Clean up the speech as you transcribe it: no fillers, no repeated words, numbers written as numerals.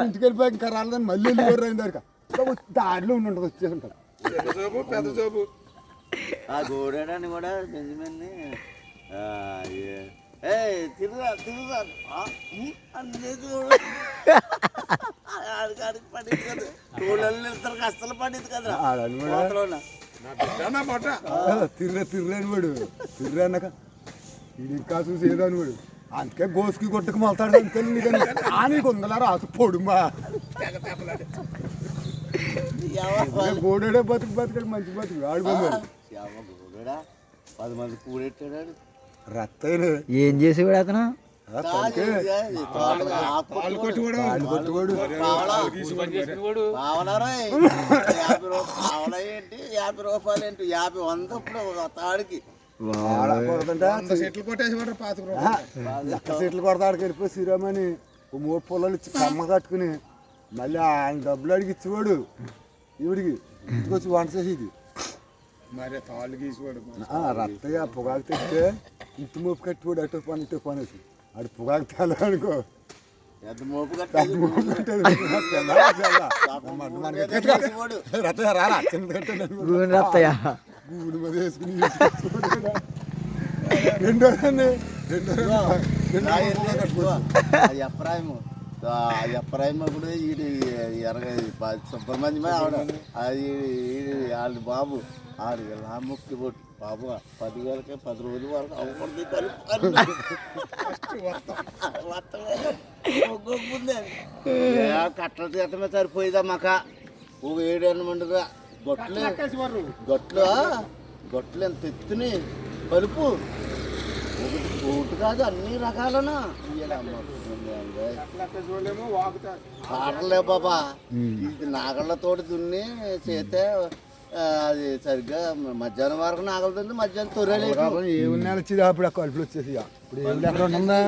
ఇంటికి వెళ్ళిపోయి ఇంకా రాలేదని మళ్ళీ వెళ్ళిపోయింది దాకా దారిలో ఉండి వచ్చేసి ఉంటారు. పెద్ద చూపు ఆ గోడాడని కూడా బెంజమిన్ని తిరుగురా తిరుగురా అన్నీ చూడు ఆడికి పడింది కదా తోళ్ళు ఇద్దరు కష్టాలు పడింది కదా తిర్రని వాడు తిర్ర అన్నాక ఇది ఇంకా చూసి ఏదో అని వాడు అందుకే గోసుకి కొట్టుకు మళ్తాడు అని కొందలారా అసలు పొడుమా గోడే బతుకాడు మంచి బతుకు ఆడుకోమని 10 మంది కూడెట్టాడు రత్తయ్య ఏం చేసేవాడు అతను? ఏంటి 50 రూపాయలు ఏంటి 50 ఇప్పుడు తాడికి చెట్లు కొట్టేసి చెట్లు కొడతాడికి వెళ్ళిపోయి శ్రీరామని 3 పొలాలు ఇచ్చి కమ్మ కట్టుకుని మళ్ళీ ఆయన డబ్బులు అడిగి ఇచ్చేవాడు ఈవిడికి ఇంటికొచ్చి వంట చేసేది. మరి తాళ్ళు గీసేవాడు రత్తయ్య పొగాకు తెస్తే ఇంటి మోపు కట్టివాడు అటు పని ఇటు పని వేసి ఆడు పొగాకు తేలా అనుకో రత్తయ్య రారా చిన్న రత్తయ్య గూడు మీద వేసుకుని రెండో ఎప్రాయిమ కూడా వీడి సుబ్రహ్మణ్యం అది వాళ్ళ బాబు ఆడు ఇలా ముక్తి కొట్టు బాబు 10,000కే 10 రోజుల వరకు అవ్వకూడదు కట్టల తీతమే సరిపోయిందా మాక ఒక 7 మండుగా గొట్లు ఎంత ఎత్తుని కలుపు ఒకటి కాదు అన్ని రకాలనా పాటలే బాబా ఇది నాగళ్ళతోటి దున్ని చేస్తే అది సరిగ్గా మధ్యాహ్నం వరకు నాగలు దున్ని మధ్యాహ్నం తొర్రెలు ఏమున్నా వచ్చింది అప్పుడు ఆ కలుపులు వచ్చేసి ఇప్పుడు ఏం ఎక్కడ ఉందా